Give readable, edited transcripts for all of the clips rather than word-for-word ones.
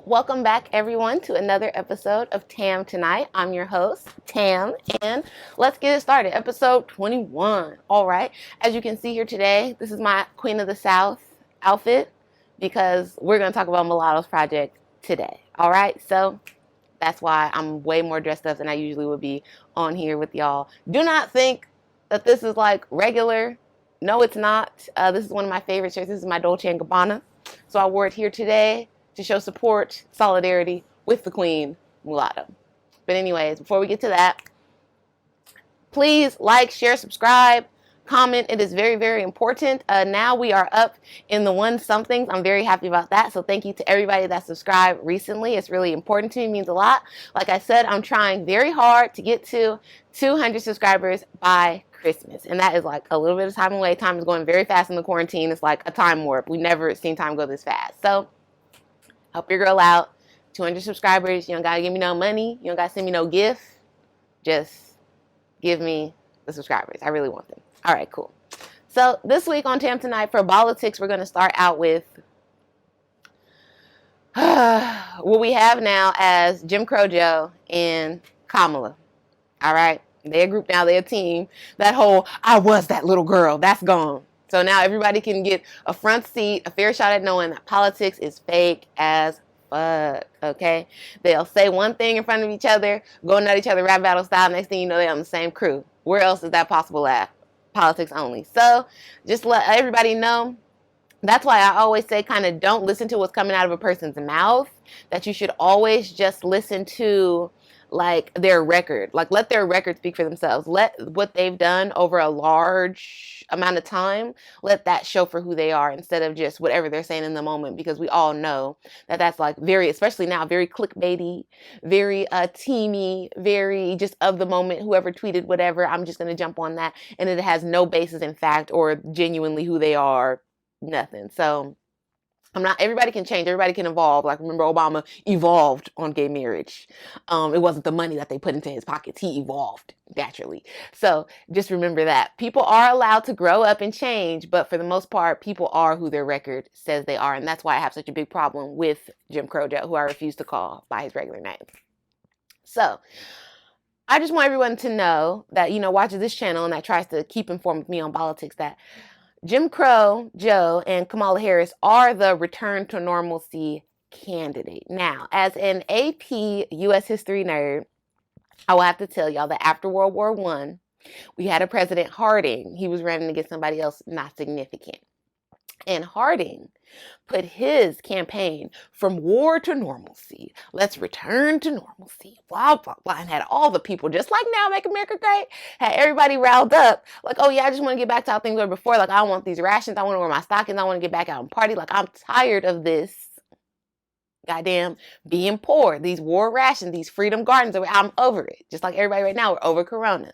Welcome back, everyone, to another episode of TamTonight. I'm your host, Tam, and let's get it started. Episode 21. All right. As you can see here today, this is my Queen of the South outfit because we're going to talk about Mulatto's project today. All right. So that's why I'm way more dressed up than I usually would be on here with y'all. Do not think that this is like regular. No, it's not. This is one of my favorite shirts. This is my Dolce & Gabbana. So I wore it here today to show support, solidarity with the Queen, Mulatto. But anyways, before we get to that, please like, share, subscribe, comment. It is very, very important. Now we are up in the 1-somethings. I'm very happy about that. So thank you to everybody that subscribed recently. It's really important to me. It means a lot. Like I said, I'm trying very hard to get to 200 subscribers by Christmas. And that is like a little bit of time away. Time is going very fast in the quarantine. It's like a time warp. We've never seen time go this fast. So help your girl out. 200 subscribers. You don't got to give me no money. You don't got to send me no gift. Just give me the subscribers. I really want them. All right, cool. So this week on TamTonight for Bolitics, we're going to start out with what we have now as Jim Crow Joe and Kamala. All right. They're a group now. They're a team. That whole I was that little girl, that's gone. So now everybody can get a front seat, a fair shot at knowing that politics is fake as fuck, okay? They'll say one thing in front of each other, going at each other rap battle style. Next thing you know, they're on the same crew. Where else is that possible at? Politics only. So just let everybody know. That's why I always say kind of don't listen to what's coming out of a person's mouth, that you should always just listen to like their record, like let their record speak for themselves. Let what they've done over a large amount of time, let that show for who they are instead of just whatever they're saying in the moment, because we all know that that's like very, especially now, very clickbaity, very teamy, very just of the moment, whoever tweeted whatever, I'm just going to jump on that. And it has no basis in fact or genuinely who they are, nothing. So everybody can change, everybody can evolve. Like, remember Obama evolved on gay marriage. It wasn't the money that they put into his pockets. He evolved naturally. So just remember that. People are allowed to grow up and change, but for the most part, people are who their record says they are. And that's why I have such a big problem with Jim Crow Joe, who I refuse to call by his regular name. So I just want everyone to know that, watches this channel and that tries to keep informed with me on politics, that Jim Crow Joe and Kamala Harris are the return to normalcy candidate. Now, as an AP U.S. history nerd, I will have to tell y'all that after World War I, we had a President Harding. He was running against somebody else not significant. And Harding put his campaign from war to normalcy. Let's return to normalcy. Blah, blah, blah. And had all the people, just like now, Make America Great, had everybody riled up. Like, oh yeah, I just want to get back to how things were before. Like, I don't want these rations. I want to wear my stockings. I want to get back out and party. Like, I'm tired of this goddamn being poor. These war rations, these freedom gardens. I'm over it. Just like everybody right now, we're over Corona.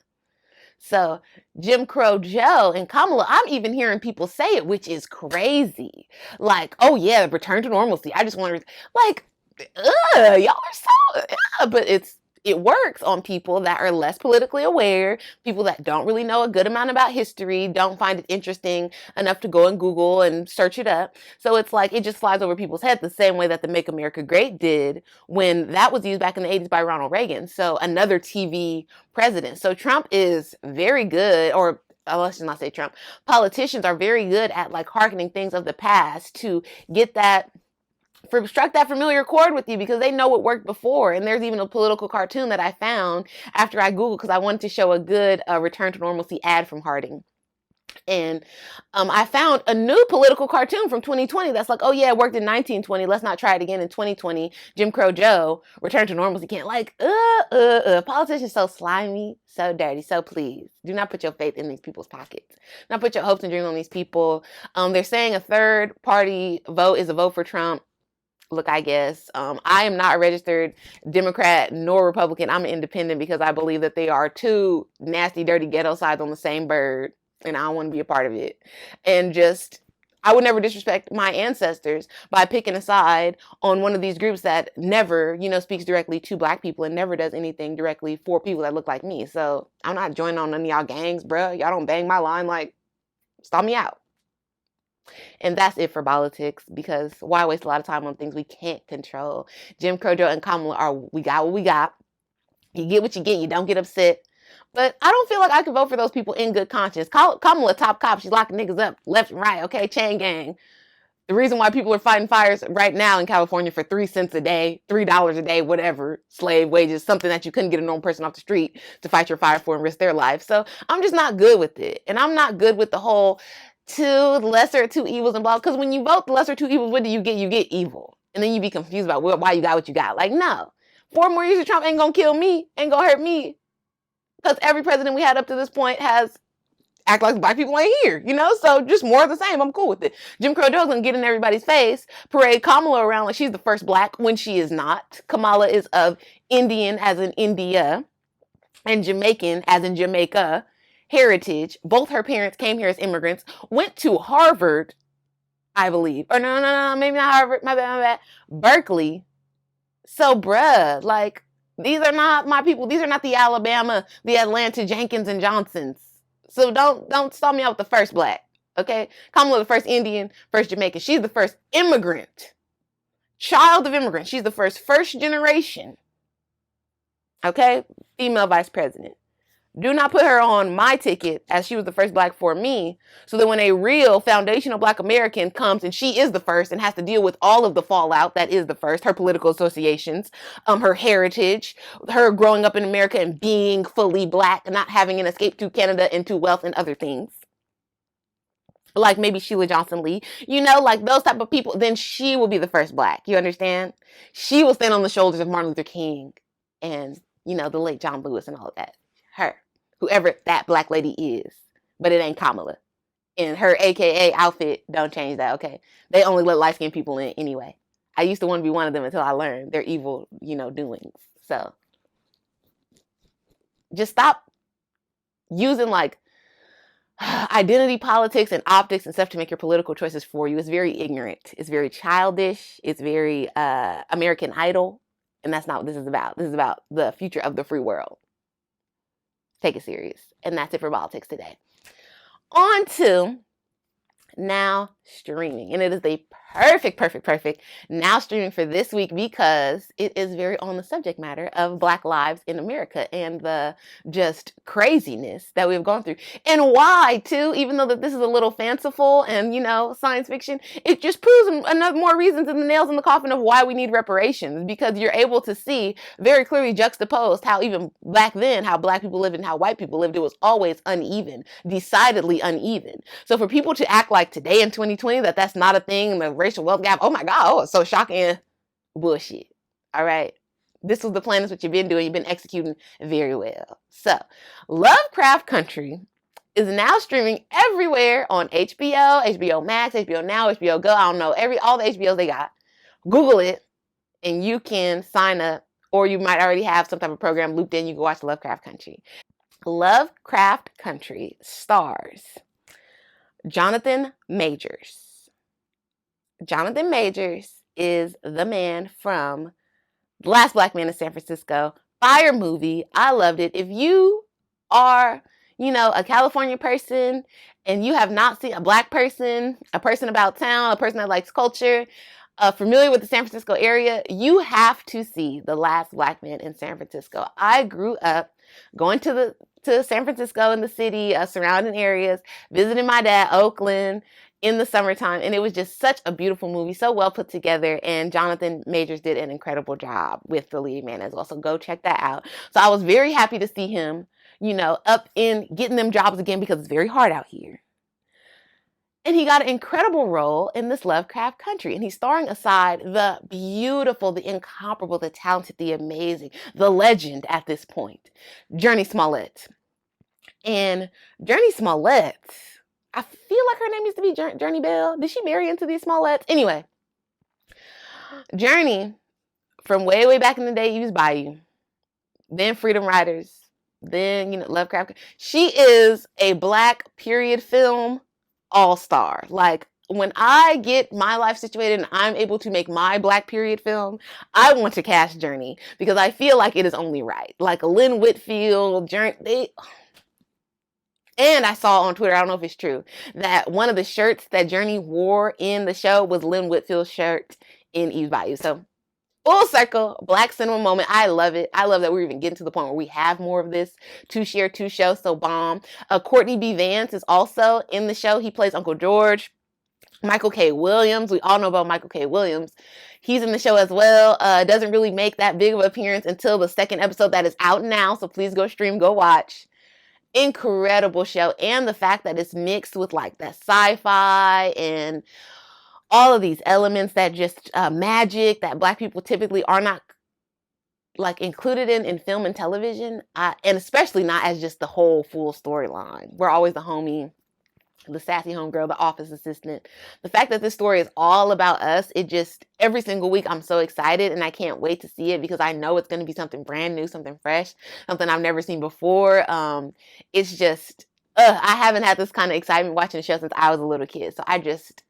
So Jim Crow Joe and Kamala, I'm even hearing people say it, which is crazy. Like, oh yeah, return to normalcy. I just want to, like, y'all are so, but it works on people that are less politically aware, people that don't really know a good amount about history, don't find it interesting enough to go and Google and search it up. So it's like, it just flies over people's heads the same way that the Make America Great did when that was used back in the 80s by Ronald Reagan. So another TV president. So Trump is very good, or let's just not say Trump. Politicians are very good at like hearkening things of the past to get that, struck that familiar chord with you, because they know what worked before. And there's even a political cartoon that I found after I Googled, because I wanted to show a good return to normalcy ad from Harding. And I found a new political cartoon from 2020 that's like, oh yeah, it worked in 1920. Let's not try it again in 2020. Jim Crow Joe, return to normalcy. Can't like, politicians so slimy, so dirty. So please do not put your faith in these people's pockets. Not put your hopes and dreams on these people. They're saying a third party vote is a vote for Trump. Look, I guess I am not a registered Democrat nor Republican. I'm an independent because I believe that they are two nasty, dirty ghetto sides on the same bird, and I don't want to be a part of it. And just, I would never disrespect my ancestors by picking a side on one of these groups that never, speaks directly to Black people and never does anything directly for people that look like me. So I'm not joining on none of y'all gangs, bruh. Y'all don't bang my line. Like, stop me out. And that's it for Bolitics, because why waste a lot of time on things we can't control? Jim Crow Joe and Kamala are, we got what we got. You get what you get. You don't get upset. But I don't feel like I could vote for those people in good conscience. Kamala, top cop. She's locking niggas up left and right. Okay, chain gang. The reason why people are fighting fires right now in California for 3 cents a day, $3 a day, whatever, slave wages, something that you couldn't get a normal person off the street to fight your fire for and risk their life. So I'm just not good with it. And I'm not good with the whole lesser two evils and blah. Because when you vote the lesser two evils, what do you get? You get evil. And then you be confused about why you got what you got. Like, no. 4 more years of Trump ain't gonna kill me, ain't gonna hurt me. Because every president we had up to this point has act like black people ain't here, you know? So just more of the same. I'm cool with it. Jim Crow Joe's gonna get in everybody's face, parade Kamala around like she's the first black when she is not. Kamala is of Indian as in India and Jamaican as in Jamaica heritage. Both her parents came here as immigrants, went to Harvard, I believe. Or no, maybe not Harvard, my bad. Berkeley. So bruh, like, these are not my people. These are not the Alabama, the Atlanta Jenkins and Johnsons. So don't stall me out with the first black, okay? Kamala the first Indian, first Jamaican. She's the first immigrant, child of immigrants. She's the first generation, okay? Female vice president. Do not put her on my ticket as she was the first black for me, so that when a real foundational black American comes and she is the first and has to deal with all of the fallout that is the first, her political associations, her heritage, her growing up in America and being fully black and not having an escape to Canada into wealth and other things. Like maybe Sheila Johnson Lee, you know, like those type of people, then she will be the first black. You understand? She will stand on the shoulders of Martin Luther King and, you know, the late John Lewis and all of that. Her. Whoever that black lady is, but it ain't Kamala. And her AKA outfit, don't change that, okay? They only let light-skinned people in anyway. I used to want to be one of them until I learned their evil, you know, doings. So just stop using like identity politics and optics and stuff to make your political choices for you. It's very ignorant. It's very childish. It's very American Idol. And that's not what this is about. This is about the future of the free world. Take it serious. And that's it for Bolitics today. On to Now Streaming. And it is the perfect Now Streaming for this week, because it is very on the subject matter of Black lives in America and the just craziness that we've gone through. And why, too, even though that this is a little fanciful and, you know, science fiction, it just proves another more reasons and the nails in the coffin of why we need reparations, because you're able to see very clearly juxtaposed how even back then, how black people lived and how white people lived, it was always uneven, decidedly uneven. So for people to act like today in 2020 that that's not a thing, the racial wealth gap, oh my God, oh, it's so shocking. Bullshit. All right. This was the plan. That's what you've been doing. You've been executing very well. So Lovecraft Country is now streaming everywhere on HBO, HBO Max, HBO Now, HBO Go. I don't know, all the HBOs they got. Google it and you can sign up, or you might already have some type of program looped in. You can watch Lovecraft Country. Lovecraft Country stars Jonathan Majors. Jonathan Majors is the man from The Last Black Man in San Francisco. Fire movie. I loved it. If you are, you know, a California person and you have not seen a black person, a person about town, a person that likes culture, familiar with the San Francisco area, you have to see The Last Black Man in San Francisco. I grew up going to San Francisco and the city, surrounding areas, visiting my dad, Oakland, in the summertime, and it was just such a beautiful movie, so well put together, and Jonathan Majors did an incredible job with the lead man as well, so go check that out. So I was very happy to see him, you know, up in getting them jobs again, because it's very hard out here. And he got an incredible role in this Lovecraft Country, and he's starring aside the beautiful, the incomparable, the talented, the amazing, the legend at this point, Jurnee Smollett. And Jurnee Smollett, I feel like her name used to be Jurnee Bell. Did she marry into these Smolletts? Anyway, Jurnee, from way back in the day, used Bayou, then Freedom Riders, then, you know, Lovecraft. She is a black period film all-star. Like, when I get my life situated and I'm able to make my black period film, I want to cast Jurnee, because I feel like it is only right. Like Lynn Whitfield, And I saw on Twitter, I don't know if it's true, that one of the shirts that Journey wore in the show was Lynn Whitfield's shirt in Eve's Bayou. So full circle, Black cinema moment. I love it. I love that we're even getting to the point where we have more of this to share, to show. So bomb. Courtney B. Vance is also in the show. He plays Uncle George. Michael K. Williams. We all know about Michael K. Williams. He's in the show as well. Doesn't really make that big of an appearance until the second episode that is out now. So please go stream, go watch. Incredible show. And the fact that it's mixed with like that sci-fi and all of these elements that just magic that Black people typically are not like included in film and television, and especially not as just the whole full storyline. We're always the homie, the sassy homegirl, the office assistant. The fact that this story is all about us, it just, every single week I'm so excited and I can't wait to see it because I know it's going to be something brand new, something fresh, something I've never seen before. It's just, I haven't had this kind of excitement watching the show since I was a little kid. So I just,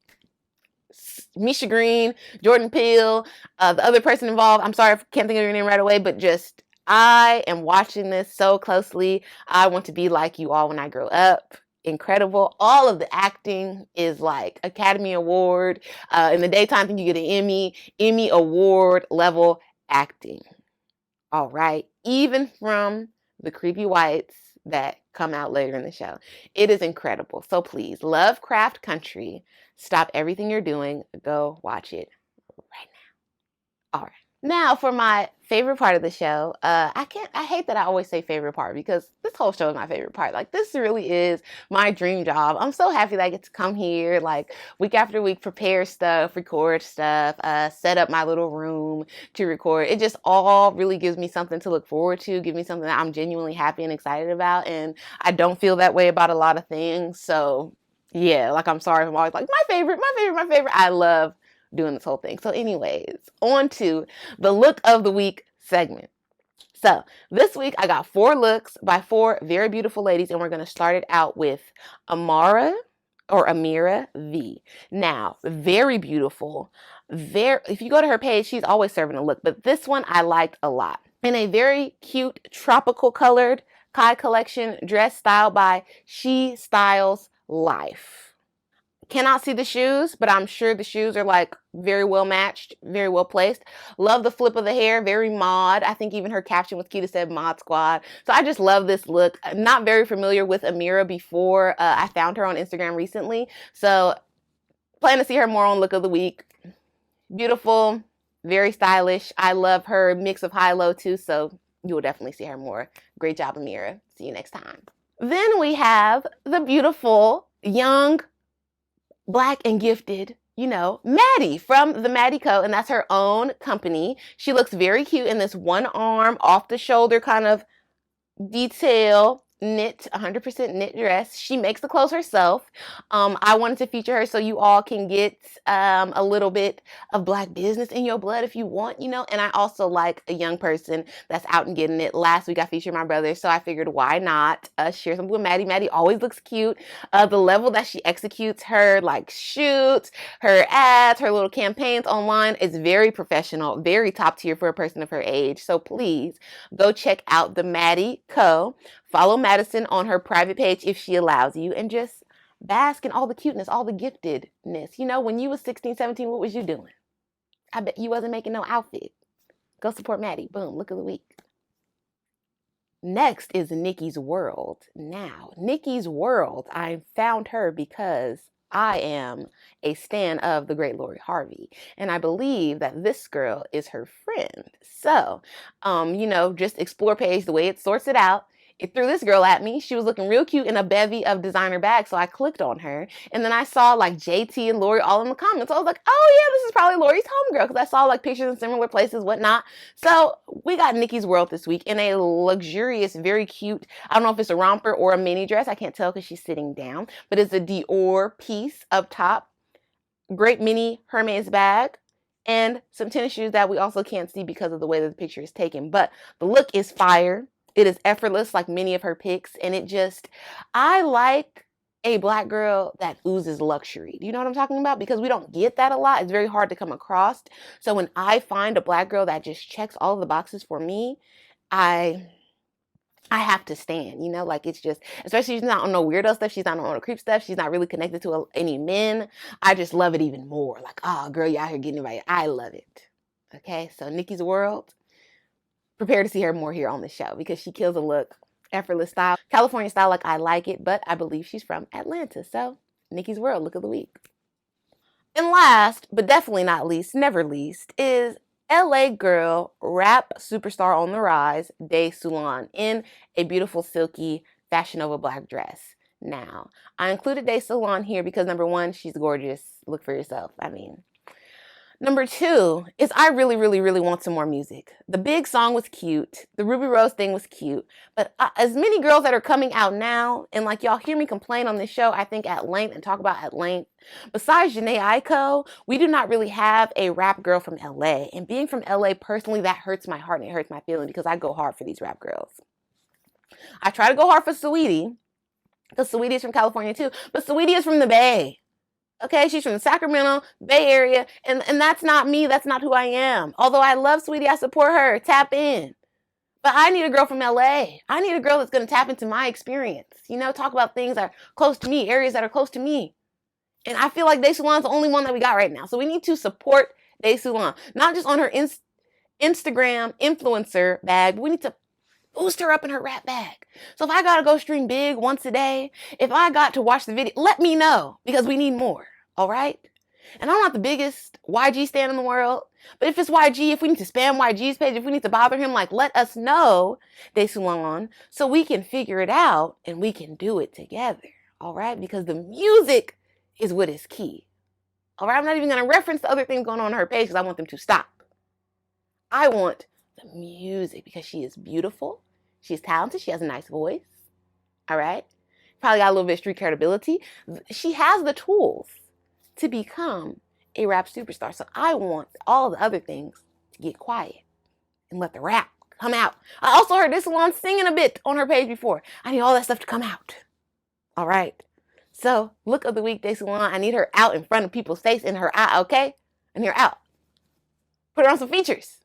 Misha Green, Jordan Peele, the other person involved, I'm sorry, I can't think of your name right away, but just, I am watching this so closely. I want to be like you all when I grow up. Incredible. All of the acting is like Academy Award. In the daytime, I think you get an Emmy Award level acting. All right. Even from the creepy whites that come out later in the show. It is incredible. So please, Lovecraft Country. Stop everything you're doing. Go watch it right now. All right. Now for my favorite part of the show. I hate that I always say favorite part because this whole show is my favorite part. Like, this really is my dream job. I'm so happy that I get to come here, like, week after week, prepare stuff, record stuff, set up my little room to record. It just all really gives me something to look forward to, give me something that I'm genuinely happy and excited about. And I don't feel that way about a lot of things. So yeah, like, I'm sorry if I'm always like, my favorite. I love doing this whole thing. So anyways, on to the look of the week segment. So this week I got 4 looks by 4 very beautiful ladies, and we're going to start it out with Amira V. Now, very beautiful. If you go to her page, she's always serving a look, but this one I liked a lot. In a very cute tropical colored Kai collection dress styled by She Styles Life. Cannot see the shoes, but I'm sure the shoes are like very well matched, very well placed. Love the flip of the hair, very mod. I think even her caption was cute. It said Mod Squad. So I just love this look. Not very familiar with Amira before. I found her on Instagram recently. So plan to see her more on Look of the Week. Beautiful, very stylish. I love her mix of high-low too, so you will definitely see her more. Great job, Amira. See you next time. Then we have the beautiful, young, Black and gifted, Maddie from the Maddie Co. And that's her own company. She looks very cute in this one arm, off the shoulder kind of detail, knit, 100% knit dress. She makes the clothes herself. I wanted to feature her so you all can get a little bit of Black business in your blood if you want, And I also like a young person that's out and getting it. Last week I featured my brother, so I figured why not share something with Maddie. Maddie always looks cute. The level that she executes her like shoots, her ads, her little campaigns online is very professional, very top tier for a person of her age. So please go check out the Maddie Co. Follow Madison on her private page if she allows you, and just bask in all the cuteness, all the giftedness. When you was 16, 17, what was you doing? I bet you wasn't making no outfit. Go support Maddie. Boom, look of the week. Next is Nikki's World. Now, Nikki's World, I found her because I am a stan of the great Lori Harvey, and I believe that this girl is her friend. So, just explore page, the way it sorts it out. It threw this girl at me. She was looking real cute in a bevy of designer bags, so I clicked on her. And then I saw like JT and Lori all in the comments. So I was like, oh yeah, this is probably Lori's homegirl, because I saw like pictures in similar places, whatnot. So we got Nikki's World this week in a luxurious, very cute, I don't know if it's a romper or a mini dress. I can't tell because she's sitting down, but it's a Dior piece up top. Great mini Hermes bag. And some tennis shoes that we also can't see because of the way that the picture is taken. But the look is fire. It is effortless like many of her pics, and I like a Black girl that oozes luxury. Do you know what I'm talking about? Because we don't get that a lot. It's very hard to come across. So when I find a Black girl that just checks all of the boxes for me, I I have to stand, you know, like it's just, especially she's not on no weirdo stuff. She's not on no creep stuff. She's not really connected to any men. I just love it even more. Like, oh, girl, you out here getting it right. I love it. Okay, so Nikki's World, prepare to see her more here on the show because she kills a look, effortless style, California style like I like it, but I believe she's from Atlanta. So Nikki's World, look of the week. And last, but definitely not least, never least, is LA girl, rap superstar on the rise, Dae Sulan, in a beautiful silky Fashion Nova black dress. Now, I included Dae Sulan here because number one, she's gorgeous. Look for yourself. I mean, number two is I really, really, really want some more music. The Big song was cute. The Ruby Rose thing was cute. But as many girls that are coming out now, and like y'all hear me complain on this show, I think at length and talk about at length, besides Jhené Aiko, we do not really have a rap girl from LA. And being from LA, personally, that hurts my heart and it hurts my feeling because I go hard for these rap girls. I try to go hard for Saweetie, because Saweetie is from California too, but Saweetie is from the Bay. Okay, she's from the Sacramento Bay Area, and that's not me. That's not who I am. Although I love Saweetie, I support her. Tap in. But I need a girl from LA. I need a girl that's going to tap into my experience. You know, talk about things that are close to me, areas that are close to me. And I feel like Dae Sulan's the only one that we got right now. So we need to support Dae Sulan. Not just on her Instagram influencer bag, but we need to boost her up in her rap bag. So if I gotta go stream Big once a day, if I got to watch the video, let me know because we need more. All right? And I'm not the biggest YG stan in the world, but if it's YG, if we need to spam YG's page, if we need to bother him, like let us know, Dae Sulan, so we can figure it out and we can do it together. All right? Because the music is what is key. All right? I'm not even gonna reference the other things going on her page because I want them to stop. I want the music because she is beautiful. She's talented. She has a nice voice. All right. Probably got a little bit of street credibility. She has the tools to become a rap superstar. So I want all the other things to get quiet and let the rap come out. I also heard Dae Sulan singing a bit on her page before. I need all that stuff to come out. All right. So look of the week, Dae Sulan. I need her out in front of people's face in her eye. Okay. I need her out. Put her on some features.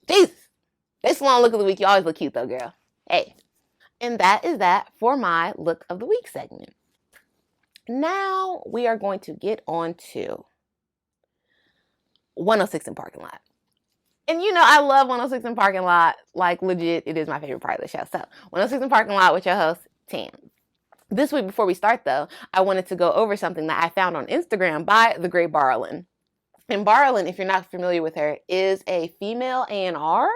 Jesus. Dae Sulan look of the week. You always look cute though, girl. Hey. And that is that for my look of the week segment. Now we are going to get on to 106 in Parking Lot. And you know, I love 106 in Parking Lot. Like legit, it is my favorite part of the show. So 106 in Parking Lot with your host, Tam. This week, before we start though, I wanted to go over something that I found on Instagram by the great Baroline. And Baroline, if you're not familiar with her, is a female A&R.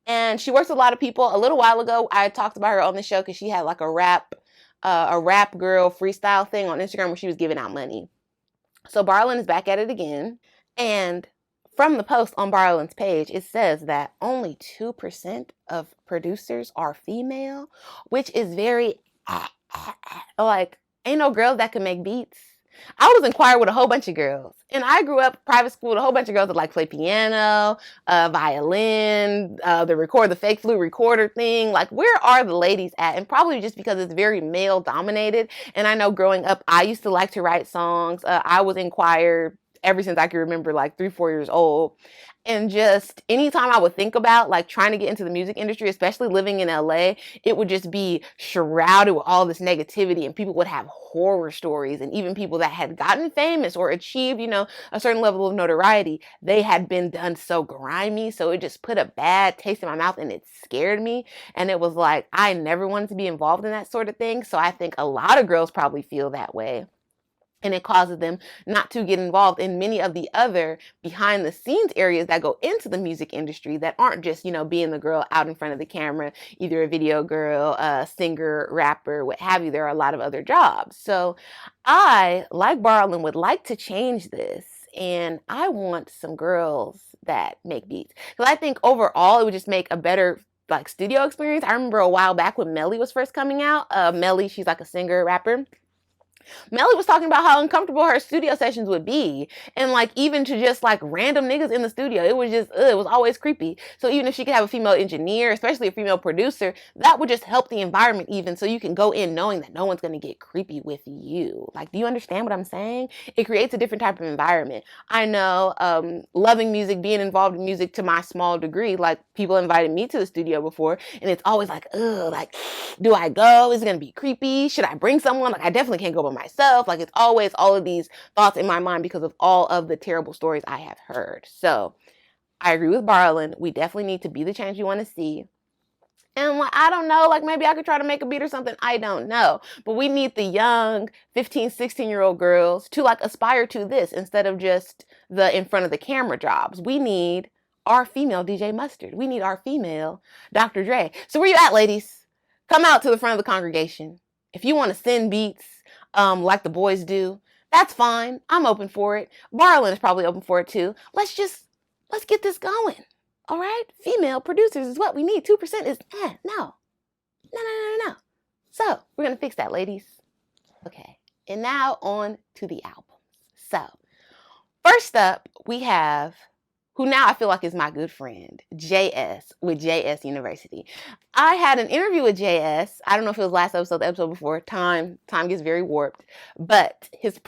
And she works with a lot of people. A little while ago, I talked about her on the show because she had like a rap girl freestyle thing on Instagram where she was giving out money. So Baroline is back at it again. And from the post on Baroline's page, it says that only 2% of producers are female, which is very like, ain't no girls that can make beats. I was in choir with a whole bunch of girls. And I grew up private school with a whole bunch of girls that like play piano, violin, the fake flute recorder thing. Like, where are the ladies at? And probably just because it's very male dominated. And I know growing up, I used to like to write songs. I was in choir ever since I could remember, like 3-4 years old. And just anytime I would think about like trying to get into the music industry, especially living in LA, it would just be shrouded with all this negativity and people would have horror stories. And even people that had gotten famous or achieved, you know, a certain level of notoriety, they had been done so grimy. So it just put a bad taste in my mouth and it scared me. And it was like, I never wanted to be involved in that sort of thing. So I think a lot of girls probably feel that way. And it causes them not to get involved in many of the other behind the scenes areas that go into the music industry that aren't just, you know, being the girl out in front of the camera, either a video girl, a singer, rapper, what have you. There are a lot of other jobs. So I, like Baroline, would like to change this. And I want some girls that make beats. Because I think overall it would just make a better like studio experience. I remember a while back when Melly was first coming out. Melly, she's like a singer, rapper. Melly was talking about how uncomfortable her studio sessions would be. And like even to just like random niggas in the studio, it was just, it was always creepy. So even if she could have a female engineer, especially a female producer, that would just help the environment even so you can go in knowing that no one's going to get creepy with you. Like, do you understand what I'm saying? It creates a different type of environment. I know loving music, being involved in music to my small degree, like people invited me to the studio before, and it's always like, ugh, like, do I go? Is it gonna be creepy? Should I bring someone? Like, I definitely can't go by myself. Like, it's always all of these thoughts in my mind because of all of the terrible stories I have heard. So I agree with Baroline. We definitely need to be the change you want to see. And like, I don't know, like maybe I could try to make a beat or something. I don't know. But we need the young 15, 16-year-old girls to like aspire to this instead of just the in front of the camera jobs. We need our female DJ Mustard. We need our female Dr. Dre. So where you at, ladies? Come out to the front of the congregation. If you want to send beats like the boys do, that's fine. I'm open for it. Baroline is probably open for it too. Let's get this going. All right? Female producers is what we need. 2% is, no. No. So, we're going to fix that, ladies. Okay. And now on to the albums. So, first up, we have, who now I feel like is my good friend, Jaye Ess with Jaye Ess University. I had an interview with Jaye Ess. I don't know if it was last episode, the episode before. Time gets very warped. But his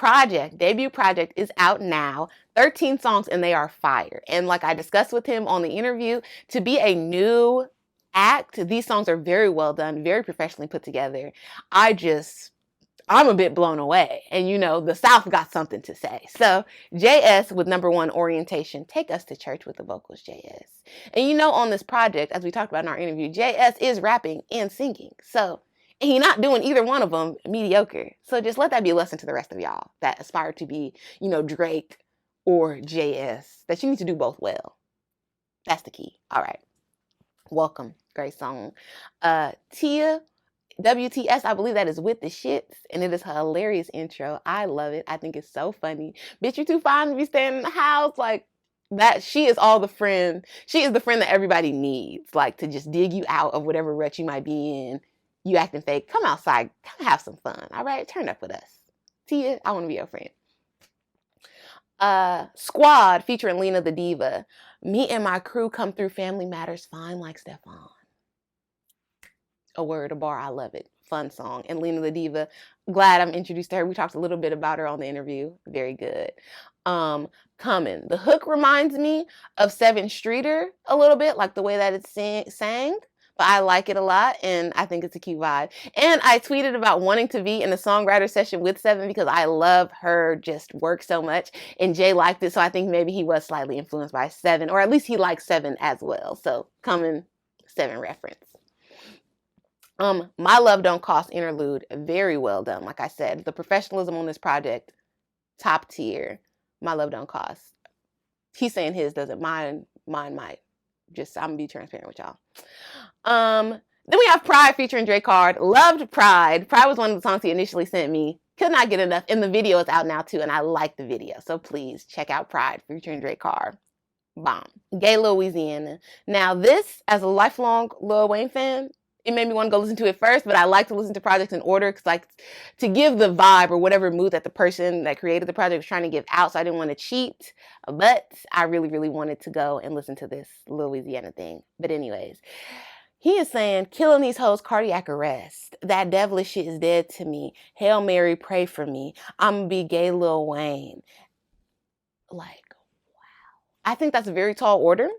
debut project is out now. 13 songs, and they are fire. And like I discussed with him on the interview, to be a new act, these songs are very well done, very professionally put together. I'm a bit blown away. And you know, the South got something to say. So Jaye Ess with number 1, Orientation. Take us to church with the vocals, Jaye Ess. And you know, on this project, as we talked about in our interview, Jaye Ess is rapping and singing. So he's not doing either one of them mediocre. So just let that be a lesson to the rest of y'all that aspire to be, you know, Drake or Jaye Ess, that you need to do both well. That's the key. All right. Welcome. Great song. Tia, WTS, I believe that is With the Shits, and it is a hilarious intro. I love it. I think it's so funny. Bitch, you too fine to be staying in the house. Like, that, she is the friend that everybody needs, like, to just dig you out of whatever rut you might be in. You acting fake. Come outside. Come have some fun. All right? Turn up with us. Tia, I want to be your friend. Squad featuring Lena the Diva. Me and my crew come through Family Matters fine like Stefan. A word, a bar, I love it. Fun song. And Lena the Diva, glad I'm introduced to her. We talked a little bit about her on the interview. Very good. Coming. The hook reminds me of Seven Streeter a little bit, like the way that it's sang. But I like it a lot, and I think it's a cute vibe. And I tweeted about wanting to be in a songwriter session with Seven because I love her just work so much. And Jay liked it, so I think maybe he was slightly influenced by Seven, or at least he likes Seven as well. So, coming, Seven reference. My Love Don't Cost Interlude, very well done. Like I said, the professionalism on this project, top tier. My Love Don't Cost. He's saying his doesn't. Mine might. Just, I'm gonna be transparent with y'all. Then we have Pride featuring Drakkard. Loved Pride. Pride was one of the songs he initially sent me. Could not get enough. And the video is out now too, and I like the video. So please check out Pride featuring Drakkard. Bomb. Gay Lil Weezy Ana. Now this, as a lifelong Lil Wayne fan, it made me want to go listen to it first, but I like to listen to projects in order because, like, to give the vibe or whatever mood that the person that created the project was trying to give out, so I didn't want to cheat. But I really, really wanted to go and listen to this Lil Weezy Ana thing. But anyways, he is saying, killing these hoes, cardiac arrest. That devilish shit is dead to me. Hail Mary, pray for me. I'm gonna be gay Lil Wayne. Like, wow. I think that's a very tall order.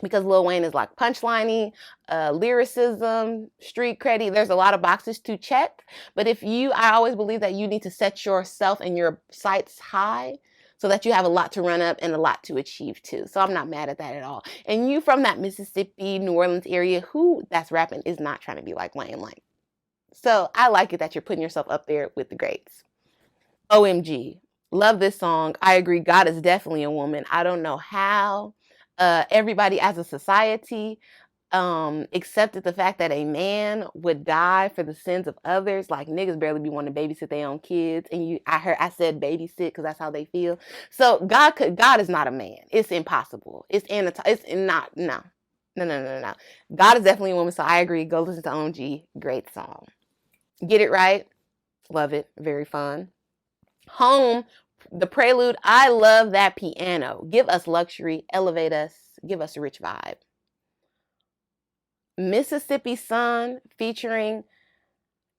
Because Lil Wayne is like punchliney, lyricism, street credit. There's a lot of boxes to check. But I always believe that you need to set yourself and your sights high so that you have a lot to run up and a lot to achieve too. So I'm not mad at that at all. And you from that Mississippi, New Orleans area, who that's rapping is not trying to be like Wayne. Like, so I like it that you're putting yourself up there with the greats. OMG. Love this song. I agree. God is definitely a woman. I don't know how. Everybody as a society accepted the fact that a man would die for the sins of others. Like, niggas barely be wanting to babysit their own kids. And I said babysit because that's how they feel. So God is not a man. It's impossible. No. God is definitely a woman. So I agree. Go listen to OMG. Great song. Get It Right. Love it. Very fun. Home. The prelude, I love that piano. Give us luxury, elevate us, give us a rich vibe. Mississippi Sun featuring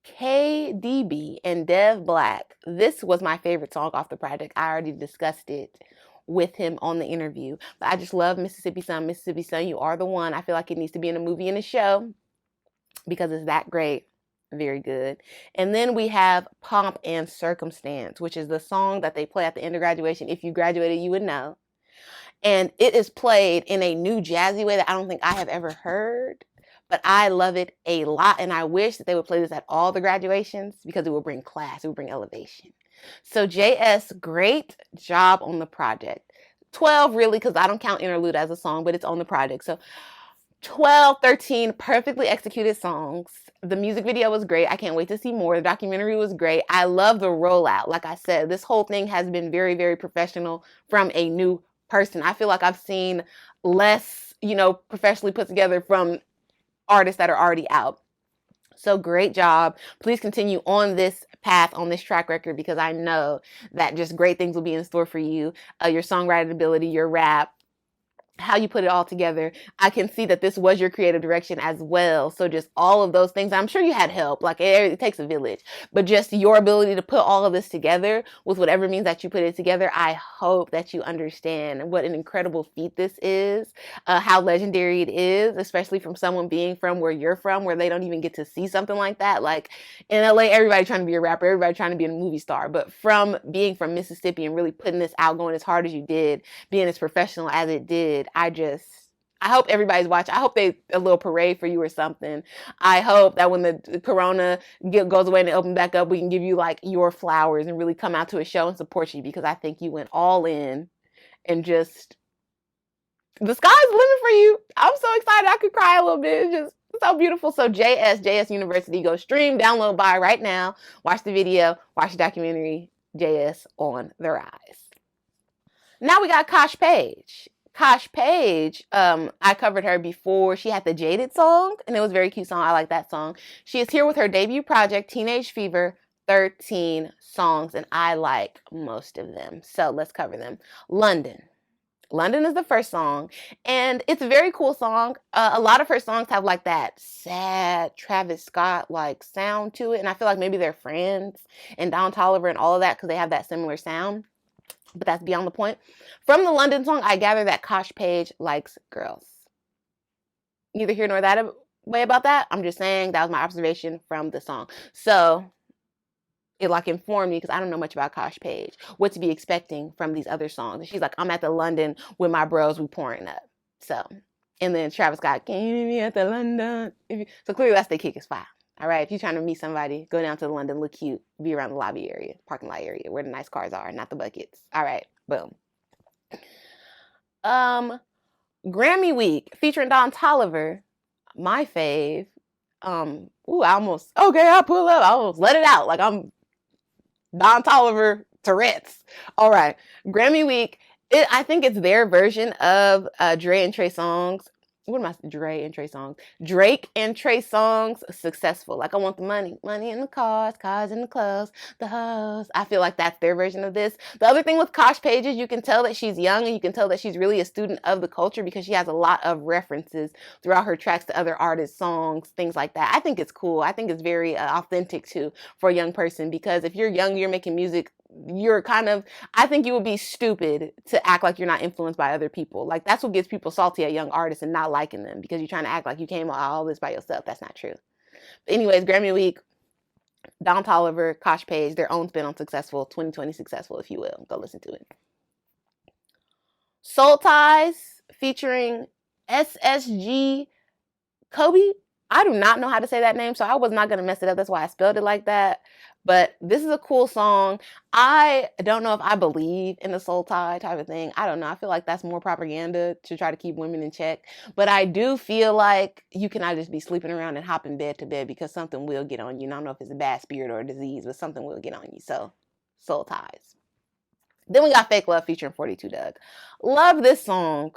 KDB and Dev Black. This was my favorite song off the project. I already discussed it with him on the interview. But I just love Mississippi Sun. Mississippi Sun, you are the one. I feel like it needs to be in a movie and a show because it's that great. Very good. And then we have Pomp and Circumstance, which is the song that they play at the end of graduation. If you graduated, you would know. And it is played in a new jazzy way that I don't think I have ever heard. But I love it a lot. And I wish that they would play this at all the graduations because it would bring class. It would bring elevation. So Jaye Ess, great job on the project. 12 really, because I don't count Interlude as a song, but it's on the project. So 12, 13 perfectly executed songs. The music video was great. I can't wait to see more. The documentary was great. I love the rollout. Like I said, this whole thing has been very, very professional from a new person. I feel like I've seen less, professionally put together from artists that are already out. So great job. Please continue on this path, on this track record, because I know that just great things will be in store for you. Your songwriting ability, your rap, how you put it all together. I can see that this was your creative direction as well. So just all of those things, I'm sure you had help, like it takes a village, but just your ability to put all of this together with whatever means that you put it together. I hope that you understand what an incredible feat this is, how legendary it is, especially from someone being from where you're from, where they don't even get to see something like that. Like in LA, everybody trying to be a rapper, everybody trying to be a movie star, but from being from Mississippi and really putting this out, going as hard as you did, being as professional as it did, I hope everybody's watching. I hope they a little parade for you or something. I hope that when the corona goes away and they open back up, we can give you like your flowers and really come out to a show and support you, because I think you went all in and just, the sky's the limit for you. I'm so excited. I could cry a little bit. It's just so beautiful. So Jaye Ess University, go stream, download, buy right now. Watch the video, watch the documentary, Jaye Ess on the rise. Now we got Kosh Page. Kosh Page, I covered her before. She had the Jaded song, and it was a very cute song. I like that song. She is here with her debut project, Teenage Fever, 13 songs, and I like most of them. So let's cover them. London. London is the first song, and it's a very cool song. A lot of her songs have like that sad Travis Scott like sound to it, and I feel like maybe they're friends and Don Toliver and all of that because they have that similar sound. But that's beyond the point. From the London song, I gather that Kosh Page likes girls. Neither here nor that way about that. I'm just saying that was my observation from the song. So it like informed me, because I don't know much about Kosh Page, what to be expecting from these other songs. And she's like, I'm at the London with my bros, we pouring up. So, and then Travis Scott, can you meet me at the London? So clearly that's the kick is fire. All right, if you're trying to meet somebody, go down to the London, look cute, be around the lobby area, parking lot area, where the nice cars are, not the buckets. All right, boom. Grammy Week featuring Don Toliver, my fave. I almost let it out. Like I'm Don Toliver Tourette's. All right, Grammy Week. I think it's their version of Dre and Trey Songz. Drake and Trey Songz, Successful. Like I want the money in the cars in the clothes, the hoes. I feel like that's their version of this. The other thing with Kosh Page is you can tell that she's young, and you can tell that she's really a student of the culture, because she has a lot of references throughout her tracks to other artists, songs, things like that. I think it's cool. I think it's very authentic too for a young person, because if you're young, you're making music, I think you would be stupid to act like you're not influenced by other people. Like that's what gets people salty at young artists and not liking them, because you're trying to act like you came all this by yourself. That's not true. But anyways, Grammy Week, Don Toliver, Kosh Page, their own spin on Successful, 2020 Successful, if you will. Go listen to it. Soul Ties featuring SSG Kobe. I do not know how to say that name, so I was not going to mess it up. That's why I spelled it like that. But this is a cool song. I don't know if I believe in the soul tie type of thing. I don't know. I feel like that's more propaganda to try to keep women in check. But I do feel like you cannot just be sleeping around and hopping bed to bed, because something will get on you. And I don't know if it's a bad spirit or a disease, but something will get on you. So, Soul Ties. Then we got Fake Love featuring 42 Dugg. Love this song.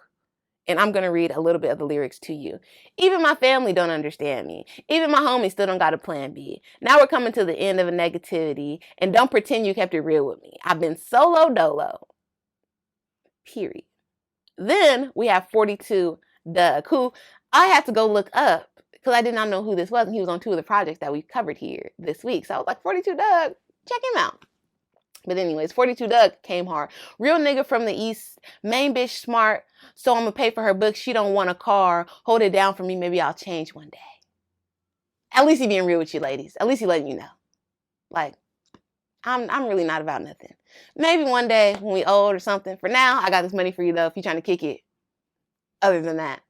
And I'm going to read a little bit of the lyrics to you. Even my family don't understand me. Even my homies still don't got a plan B. Now we're coming to the end of a negativity. And don't pretend you kept it real with me. I've been solo dolo. Period. Then we have 42 Dugg, who I had to go look up because I did not know who this was. And he was on two of the projects that we covered here this week. So I was like, 42 Dugg, check him out. But anyways, 42 Doug came hard. Real nigga from the East. Main bitch smart. So I'm going to pay for her books. She don't want a car. Hold it down for me. Maybe I'll change one day. At least he being real with you ladies. At least he letting you know. Like, I'm really not about nothing. Maybe one day when we old or something. For now, I got this money for you though. If you're trying to kick it. Other than that,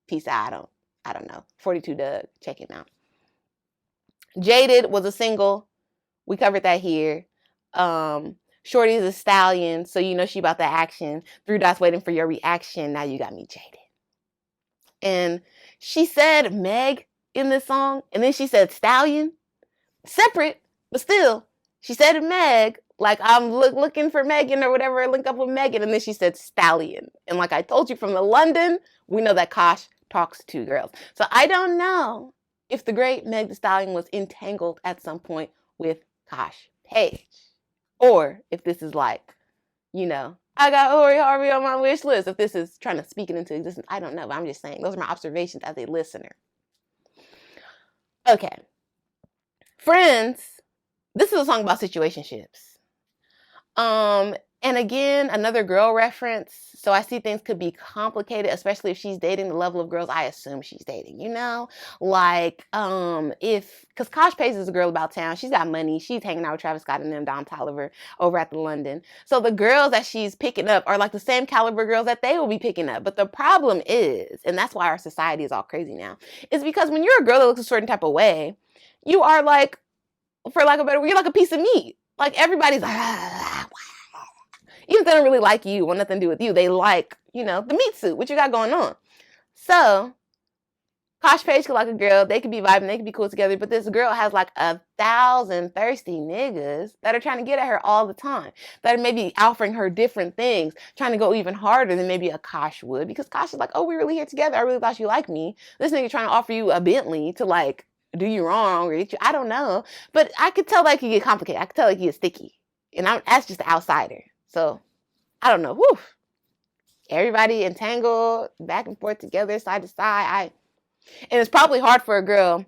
peace out. I don't know. 42 Doug. Check him out. Jaded was a single. We covered that here. Shorty is a stallion, so you know she about the action. 3 dots waiting for your reaction. Now you got me jaded. And she said Meg in this song, and then she said stallion. Separate, but still, she said Meg, like I'm looking for Megan or whatever, link up with Megan, and then she said stallion. And like I told you from the London, we know that Kosh talks to girls. So I don't know if the great Meg Thee Stallion was entangled at some point with Kosh Page. Or if this is like, you know, I got Lori Harvey on my wish list. If this is trying to speak it into existence, I don't know. But I'm just saying, those are my observations as a listener. Okay. Friends, this is a song about situationships. And again, another girl reference. So I see things could be complicated, especially if she's dating the level of girls I assume she's dating, you know? Like, because Kosh Pace is a girl about town. She's got money. She's hanging out with Travis Scott and them, Don Toliver, over at the London. So the girls that she's picking up are like the same caliber girls that they will be picking up. But the problem is, and that's why our society is all crazy now, is because when you're a girl that looks a certain type of way, you are like, for lack of a better word, you're like a piece of meat. Like everybody's like, even if they don't really like you, want nothing to do with you, they like, you know, the meat suit, what you got going on. So, Kosh Page could like a girl, they could be vibing, they could be cool together, but this girl has like 1,000 thirsty niggas that are trying to get at her all the time, that are maybe offering her different things, trying to go even harder than maybe a Kosh would, because Kosh is like, oh, we're really here together, I really thought you liked me. This nigga trying to offer you a Bentley to like, do you wrong, or eat you, I don't know. But I could tell that could get complicated. I could tell that he gets sticky. And that's just the outsider. So, I don't know. Whew. Everybody entangled, back and forth together, side to side. And it's probably hard for a girl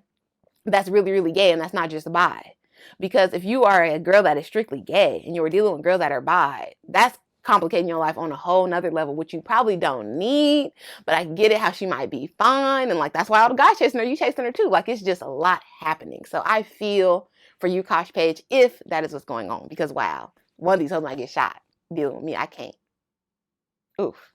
that's really, really gay and that's not just bi. Because if you are a girl that is strictly gay and you're dealing with girls that are bi, that's complicating your life on a whole nother level, which you probably don't need. But I get it how she might be fine. And like, that's why all the guys chasing her, you chasing her too. Like, it's just a lot happening. So I feel for you, Kosh Page, if that is what's going on. Because wow, one of these hoes might get shot. Dealing with me, I can't. Oof.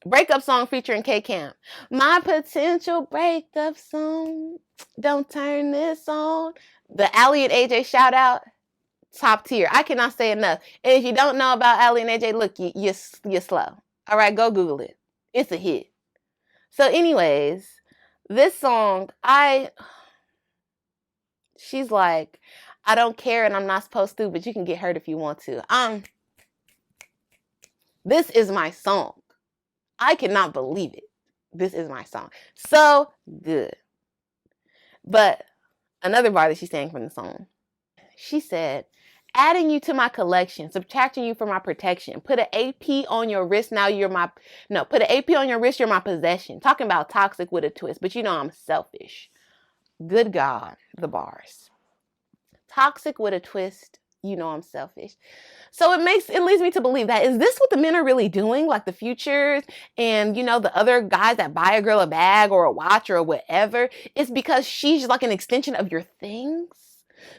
Breakup song featuring K-Camp. My potential breakup song. Don't turn this on. The Allie and AJ shout out. Top tier. I cannot say enough. And if you don't know about Allie and AJ, look, you're slow. All right, go Google it. It's a hit. So anyways, this song, she's like, I don't care and I'm not supposed to, but you can get hurt if you want to. This is my song. I cannot believe it. This is my song. So good. But another bar that she sang from the song. She said, adding you to my collection, subtracting you from my protection. Put an AP on your wrist, now you're my... No, put an AP on your wrist, you're my possession. Talking about toxic with a twist, but you know I'm selfish. Good God, the bars. Toxic with a twist, you know I'm selfish. So it leads me to believe that, is this what the men are really doing? Like the Futures and, you know, the other guys that buy a girl a bag or a watch or whatever. It's because she's like an extension of your things.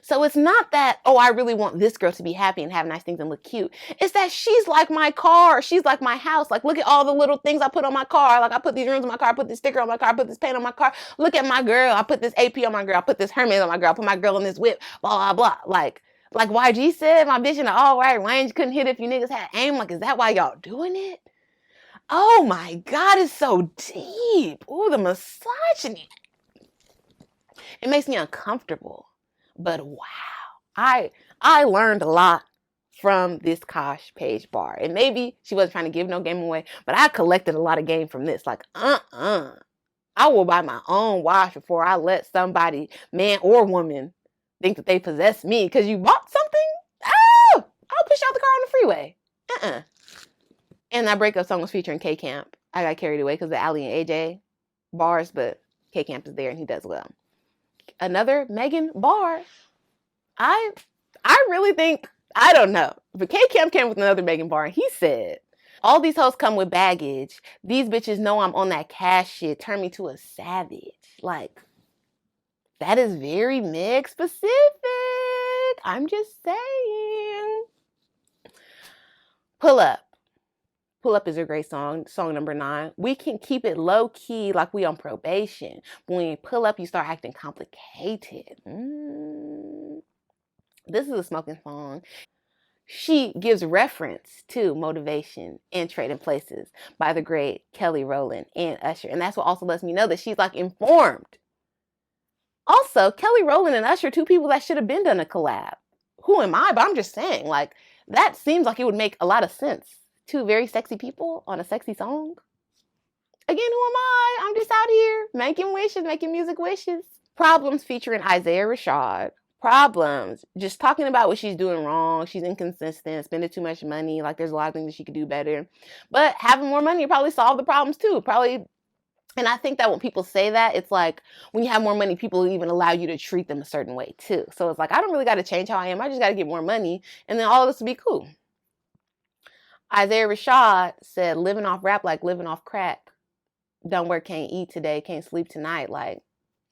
So it's not that, oh, I really want this girl to be happy and have nice things and look cute. It's that she's like my car. She's like my house. Like, look at all the little things I put on my car. Like, I put these rims on my car. I put this sticker on my car. I put this paint on my car. Look at my girl. I put this AP on my girl. I put this Hermes on my girl. I put my girl in this whip. Blah, blah, blah. Like YG said, my bitch in the all right range couldn't hit if you niggas had aim. Like, is that why y'all doing it? Oh my God, it's so deep. Ooh, the misogyny. It makes me uncomfortable. But wow, I learned a lot from this Kosh Page bar. And maybe she wasn't trying to give no game away, but I collected a lot of game from this. Like, I will buy my own watch before I let somebody, man or woman, think that they possess me because you bought something? Oh, I'll push out the car on the freeway. And that breakup song was featuring K-Camp. I got carried away because of the Allie and AJ bars, but K-Camp is there and he does well. Another Megan bar. I really think, I don't know, but K-Camp came with another Megan bar, and he said, all these hoes come with baggage. These bitches know I'm on that cash shit. Turn me to a savage. Like, that is very Meg specific. I'm just saying. Pull Up. Pull Up is a great song. Song number 9. We can keep it low key like we on probation. But when you pull up, you start acting complicated. This is a smoking song. She gives reference to Motivation and Trading Places by the great Kelly Rowland and Usher. And that's what also lets me know that she's like informed. Also, Kelly Rowland and Usher, 2 people that should have been done a collab. Who am I? But I'm just saying, like, that seems like it would make a lot of sense. 2 very sexy people on a sexy song. Again, who am I? I'm just out here making wishes, making music wishes. Problems featuring Isaiah Rashad. Problems. Just talking about what she's doing wrong. She's inconsistent, spending too much money. Like, there's a lot of things that she could do better. But having more money would probably solve the problems too. Probably. And I think that when people say that, it's like when you have more money, people even allow you to treat them a certain way too. So it's like, I don't really got to change how I am. I just got to get more money. And then all of this will be cool. Isaiah Rashad said, living off rap like living off crack. Don't work, can't eat today, can't sleep tonight. Like,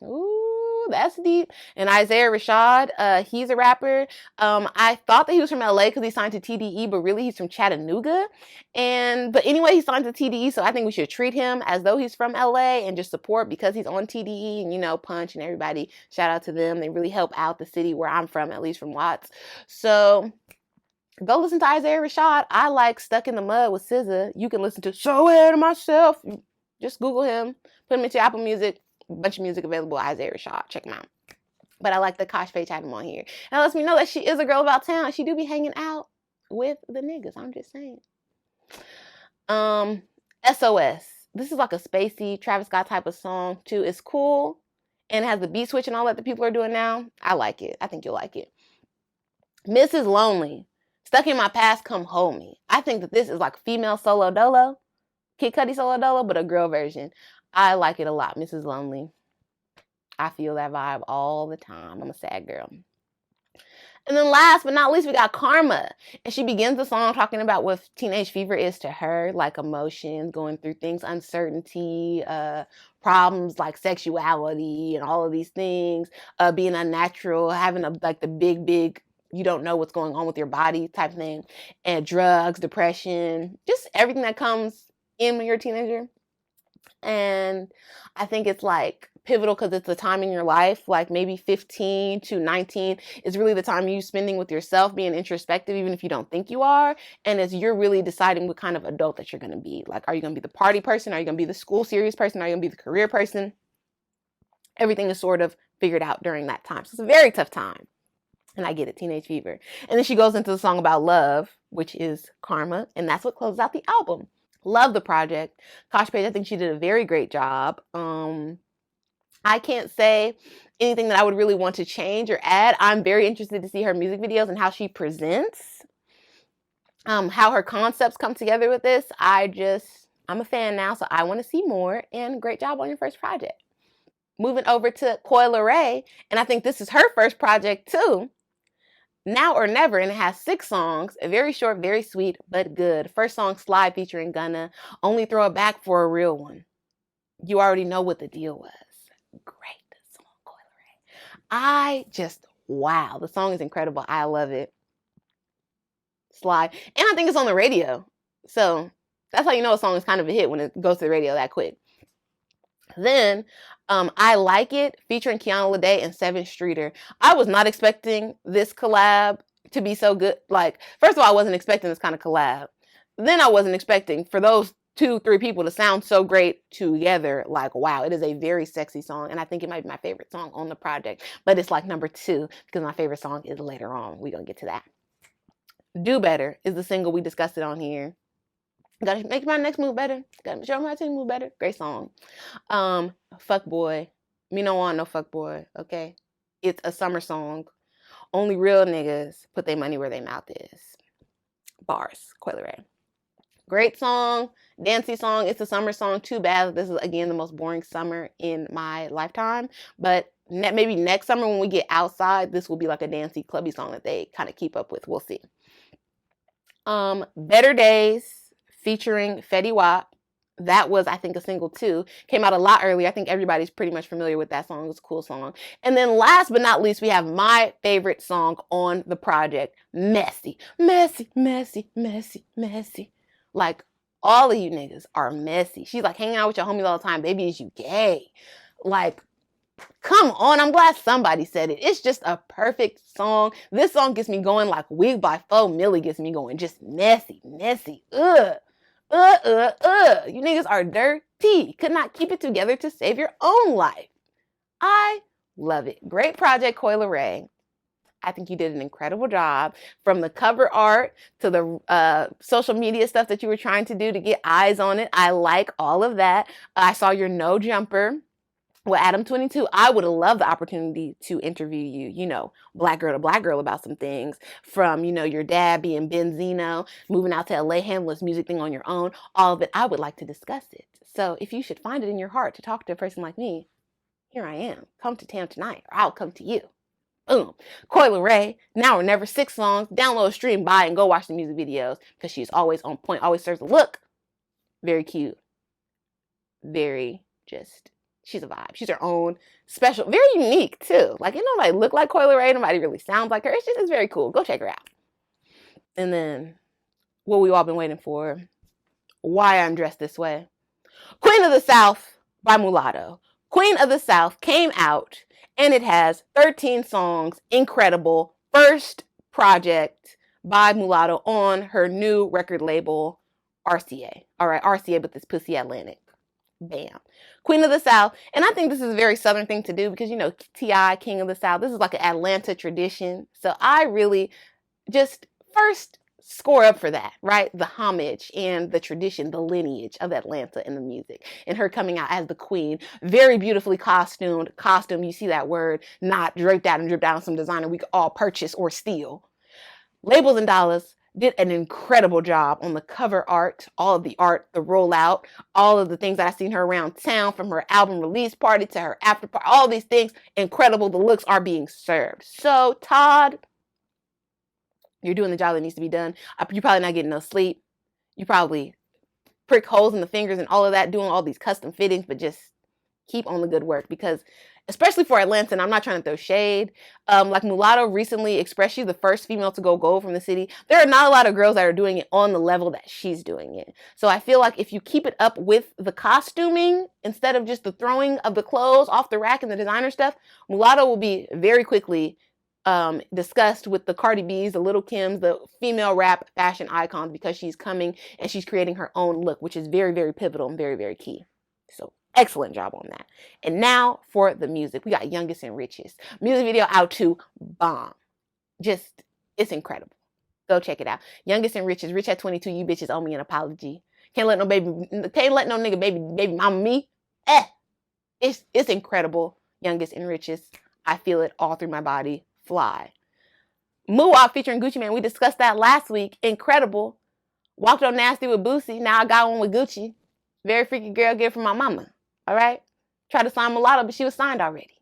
ooh, that's deep. And Isaiah Rashad, he's a rapper. I thought that he was from LA because he signed to TDE, but really he's from Chattanooga. But anyway, he signed to TDE, so I think we should treat him as though he's from LA and just support because he's on TDE. And, you know, Punch and everybody, shout out to them. They really help out the city where I'm from, at least from Watts. So go listen to Isaiah Rashad. I like Stuck in the Mud with SZA. You can listen to So Ahead of Myself. Just Google him, put him into Apple Music, a bunch of music available, Isaiah Rashad, check him out. But I like the Kosh page had him on here. And it lets me know that she is a girl about town. She do be hanging out with the niggas, I'm just saying. SOS. This is like a spacey Travis Scott type of song too. It's cool. And it has the beat switch and all that the people are doing now. I like it. I think you'll like it. Mrs. Lonely. Stuck in My Past, Come Hold Me. I think that this is like female solo dolo. Kid Cudi solo dolo, but a girl version. I like it a lot. Mrs. Lonely. I feel that vibe all the time. I'm a sad girl. And then last but not least, we got Karma. And she begins the song talking about what teenage fever is to her, like emotions, going through things, uncertainty, problems like sexuality and all of these things, being unnatural, having the big, you don't know what's going on with your body type thing, and drugs, depression, just everything that comes in when you're a teenager. And I think it's like pivotal because it's the time in your life, like maybe 15 to 19 is really the time you spending with yourself, being introspective, even if you don't think you are. And as you're really deciding what kind of adult that you're going to be. Like, are you going to be the party person? Are you going to be the school serious person? Are you going to be the career person? Everything is sort of figured out during that time. So it's a very tough time. And I get it, teenage fever. And then she goes into the song about love, which is Karma. And that's what closes out the album. Love the project. Kosh Page, I think she did a very great job. I can't say anything that I would really want to change or add. I'm very interested to see her music videos and how she presents, how her concepts come together with this. I'm a fan now, so I want to see more. And great job on your first project. Moving over to Coi Leray, and I think this is her first project too. Now or Never, and it has 6 songs, very short, very sweet, but good. First song, Slide, featuring Gunna. Only throw it back for a real one. You already know what the deal was. Great song, Coi Leray. Wow, the song is incredible. I love it. Slide. And I think it's on the radio. So that's how you know a song is kind of a hit when it goes to the radio that quick. Then, I Like It, featuring Kiana Lede and Seven Streeter. I was not expecting this collab to be so good. Like, first of all, I wasn't expecting this kind of collab. Then I wasn't expecting for those 2-3 people to sound so great together. Like, wow, it is a very sexy song. And I think it might be my favorite song on the project. But it's like number 2 because my favorite song is later on. We're going to get to that. Do Better is the single. We discussed it on here. Gotta make my next move better. Gotta show my team move better. Great song. Fuck Boy. Me no want no fuck boy. Okay. It's a summer song. Only real niggas put their money where their mouth is. Bars. Coi Leray. Great song. Dancey song. It's a summer song. Too bad this is, again, the most boring summer in my lifetime. But maybe next summer when we get outside, this will be like a dancey, clubby song that they kind of keep up with. We'll see. Better Days featuring Fetty Wap. That was, I think, a single too. Came out a lot earlier. I think everybody's pretty much familiar with that song. It's a cool song. And then last but not least, we have my favorite song on the project, Messy. Messy, messy, messy, messy. Like, all of you niggas are messy. She's like hanging out with your homies all the time. Baby, is you gay? Like, come on. I'm glad somebody said it. It's just a perfect song. This song gets me going like Week by 4 Millie gets me going. Just messy, messy. Ugh. You niggas are dirty. Could not keep it together to save your own life. I love it. Great project, Coi Leray. I think you did an incredible job, from the cover art to the social media stuff that you were trying to do to get eyes on it. I like all of that. I saw your No Jumper with Adam 22. I would have loved the opportunity to interview you, you know, black girl to black girl, about some things, from, you know, your dad being Benzino, moving out to LA, handling this music thing on your own, all of it. I would like to discuss it. So if you should find it in your heart to talk to a person like me, here I am. Come to TamTonight, or I'll come to you. Boom. Coi Leray, Now or Never, 6 songs. Download, stream, buy, and go watch the music videos, because she's always on point, always serves a look. Very cute. Very just... She's a vibe. She's her own special, very unique too. Like, you know, nobody look like Coi Leray. Nobody really sounds like her. It's very cool. Go check her out. And then what we've all been waiting for, Why I'm Dressed This Way. Queen of the South by Mulatto. Queen of the South came out, and it has 13 songs. Incredible. First project by Mulatto on her new record label, RCA. All right, RCA, but this pussy Atlantic. Bam. Queen of the South. And I think this is a very Southern thing to do, because, you know, T.I., King of the South, this is like an Atlanta tradition. So I really just first score up for that, right? The homage and the tradition, the lineage of Atlanta in the music. And her coming out as the queen, very beautifully costumed. Costume, you see that word, not draped out and dripped out on some designer we could all purchase or steal. Labels and Dollars did an incredible job on the cover art, all of the art, the rollout, all of the things that I've seen her around town, from her album release party to her after party, all these things, incredible. The looks are being served. So, Todd, you're doing the job that needs to be done. You're probably not getting no sleep. You probably prick holes in the fingers and all of that, doing all these custom fittings, but just keep on the good work, because especially for Atlanta, and I'm not trying to throw shade, like Mulatto recently expressed, she's the first female to go gold from the city. There are not a lot of girls that are doing it on the level that she's doing it. So I feel like if you keep it up with the costuming, instead of just the throwing of the clothes off the rack and the designer stuff, Mulatto will be very quickly discussed with the Cardi B's, the Little Kims, the female rap fashion icons, because she's coming and she's creating her own look, which is very, very pivotal and very, very key. So excellent job on that. And now for the music. We got Youngest and Richest. Music video out to bomb. Just, it's incredible. Go check it out. Youngest and Richest. Rich at 22, you bitches owe me an apology. Can't let no nigga baby mama me. It's incredible. Youngest and Richest. I feel it all through my body. Fly. Muwop featuring Gucci Mane. We discussed that last week. Incredible. Walked on Nasty with Boosie. Now I got one with Gucci. Very freaky girl, get it from my mama. All right? Tried to sign Mulatto, but she was signed already.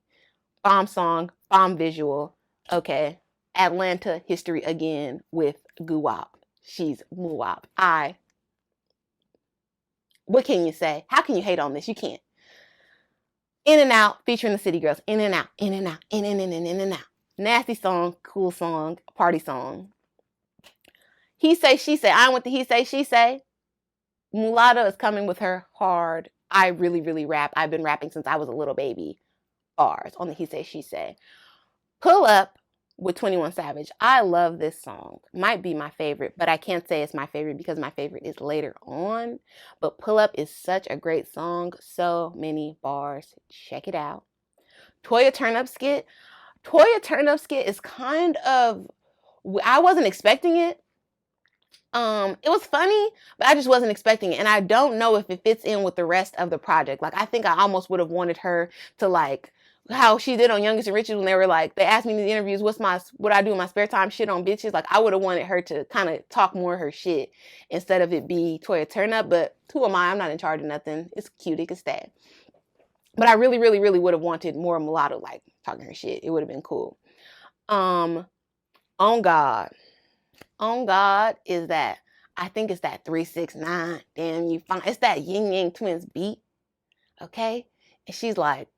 Bomb song, bomb visual. Okay. Atlanta history again with Guwop. She's Muwop. What can you say? How can you hate on this? You can't. In and Out featuring the City Girls. In and out, in and out, in and out. Nasty song, cool song, party song. He Say, She Say. I went to He Say, She Say. Mulatto is coming with her hard. I really, really rap. I've been rapping since I was a little baby. Bars on the He Say, She Say. Pull Up with 21 Savage. I love this song. Might be my favorite, but I can't say it's my favorite because my favorite is later on. But Pull Up is such a great song. So many bars. Check it out. Toya Turn Up Skit. Toya Turn Up Skit is kind of, I wasn't expecting it. It was funny, but I just wasn't expecting it. And I don't know if it fits in with the rest of the project. Like, I think I almost would have wanted her to, like, how she did on Youngest and Richest when they were like, they asked me in the interviews, what I do in my spare time, shit on bitches. Like, I would have wanted her to kind of talk more of her shit instead of it be Toya Turn Up. But who am I? I'm not in charge of nothing. It's cute. It can stay. But I really, really, really would have wanted more Mulatto, like, talking her shit. It would have been cool. On God. On God is that, I think it's that 369. Damn, you find, it's that Yin Yang Twins beat. Okay? And she's like,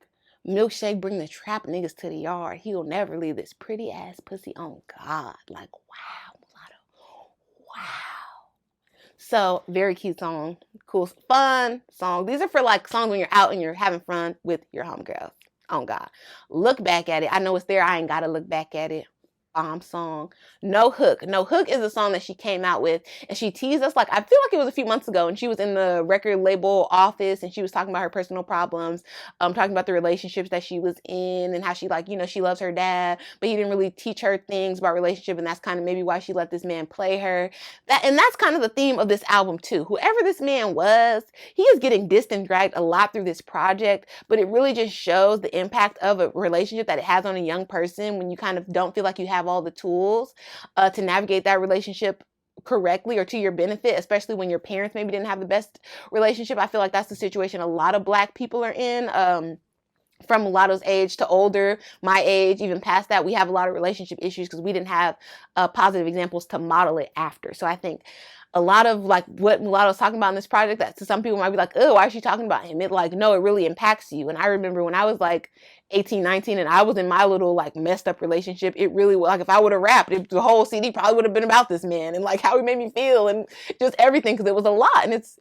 milkshake, bring the trap niggas to the yard. He'll never leave this pretty ass pussy on God. Like, wow, Mulatto. Wow. So, very cute song. Cool, fun song. These are for like songs when you're out and you're having fun with your homegirls. On God. Look back at it. I know it's there. I ain't got to look back at it. Song. No Hook. No Hook is a song that she came out with, and she teased us, like, I feel like it was a few months ago, and she was in the record label office, and she was talking about her personal problems, talking about the relationships that she was in, and how she, like, you know, she loves her dad, but he didn't really teach her things about relationship, and that's kind of maybe why she let this man play her. And that's kind of the theme of this album too. Whoever this man was, he is getting dissed and dragged a lot through this project, but it really just shows the impact of a relationship that it has on a young person when you kind of don't feel like you have all the tools to navigate that relationship correctly or to your benefit, especially when your parents maybe didn't have the best relationship. I feel like that's the situation a lot of Black people are in. From Mulatto's age to older, my age, even past that, we have a lot of relationship issues because we didn't have positive examples to model it after. So I think a lot of like what Mulatto's talking about in this project, that to some people might be like, oh, why is she talking about him? It like, no, it really impacts you. And I remember when I was like 18, 19 and I was in my little like messed up relationship, it really, like, if I would have rapped, the whole CD probably would have been about this man and like how he made me feel and just everything, because it was a lot. And it's,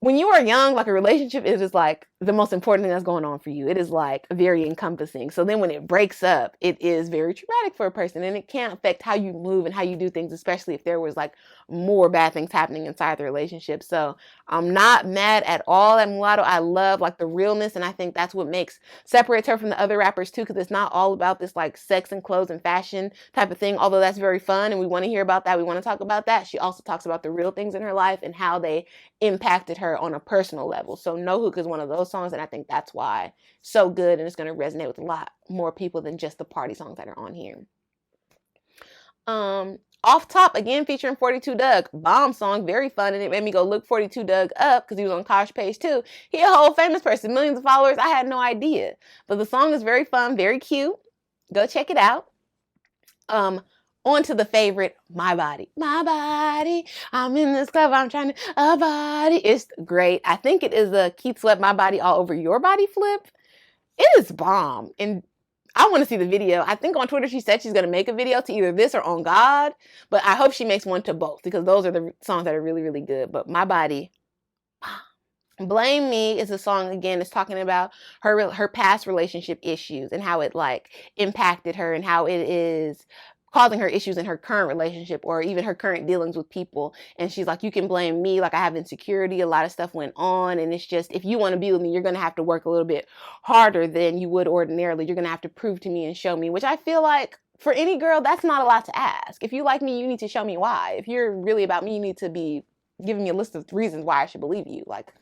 when you are young, like, a relationship is just like the most important thing that's going on for you. It is like very encompassing. So then when it breaks up, it is very traumatic for a person, and it can affect how you move and how you do things, especially if there was like more bad things happening inside the relationship. So I'm not mad at all at Mulatto. I love like the realness, and I think that's what separates her from the other rappers too, because it's not all about this like sex and clothes and fashion type of thing, although that's very fun and we want to hear about that. We want to talk about that. She also talks about the real things in her life and how they impacted her on a personal level. So No Hook is one of those songs, and I think that's why it's so good, and it's going to resonate with a lot more people than just the party songs that are on here. Off Top, again featuring 42 Dugg, bomb song, very fun, and it made me go look 42 Dugg up because he was on Kosh page too. He a whole famous person, millions of followers. I had no idea, but the song is very fun, very cute. Go check it out. On to the favorite, My Body. My body, I'm in this club, I'm trying to, a body. It's great. I think it is a Keith Sweat My Body All Over Your Body flip. It is bomb. And I want to see the video. I think on Twitter she said she's going to make a video to either this or On God. But I hope she makes one to both, because those are the songs that are really, really good. But My Body. Blame Me is a song, again, it's talking about her past relationship issues and how it like impacted her and how it is causing her issues in her current relationship or even her current dealings with people. And she's like, you can blame me, like I have insecurity, a lot of stuff went on, and it's just, if you want to be with me, you're going to have to work a little bit harder than you would ordinarily. You're going to have to prove to me and show me, which I feel like for any girl, that's not a lot to ask. If you like me, you need to show me why. If you're really about me, you need to be giving me a list of reasons why I should believe you. Like,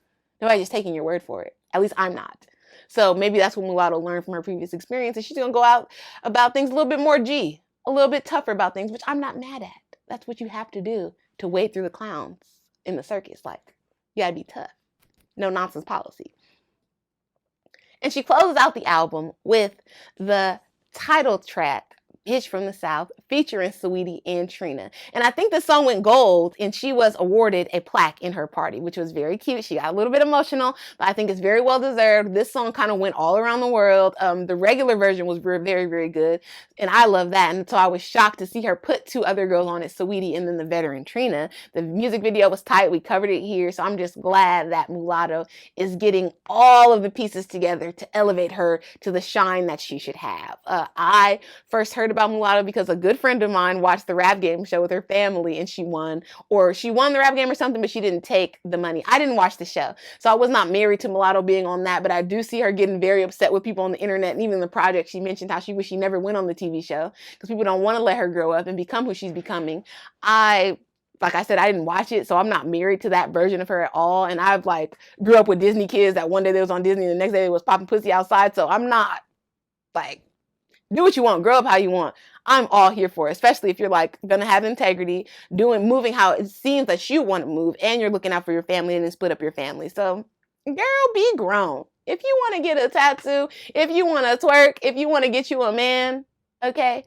nobody's just taking your word for it. At least I'm not. So maybe that's what Mulatto learned from her previous experience, and she's going to go out about things a little bit more a little bit tougher about things, which I'm not mad at. That's what you have to do to wade through the clowns in the circus. Like, you gotta be tough. No nonsense policy. And she closes out the album with the title track, Bitch from the South, featuring Saweetie and Trina. And I think the song went gold, and she was awarded a plaque in her party, which was very cute. She got a little bit emotional, but I think it's very well deserved. This song kind of went all around the world. The regular version was very, very good, and I love that. And so I was shocked to see her put two other girls on it, Saweetie and then the veteran Trina. The music video was tight. We covered it here, so I'm just glad that Mulatto is getting all of the pieces together to elevate her to the shine that she should have. I first heard about Mulatto because a good friend of mine watched the rap game show with her family, and she won the rap game or something, but she didn't take the money. I didn't watch the show, so I was not married to Mulatto being on that, but I do see her getting very upset with people on the internet, and even the project, she mentioned how she wished she never went on the TV show because people don't want to let her grow up and become who she's becoming. Like I said, I didn't watch it, so I'm not married to that version of her at all. And I've like grew up with Disney kids that one day they was on Disney and the next day they was popping pussy outside. So I'm not like, do what you want, grow up how you want. I'm all here for it, especially if you're like gonna have integrity, moving how it seems that you want to move, and you're looking out for your family and then split up your family. So girl, be grown. If you want to get a tattoo, if you want to twerk, if you want to get you a man, okay,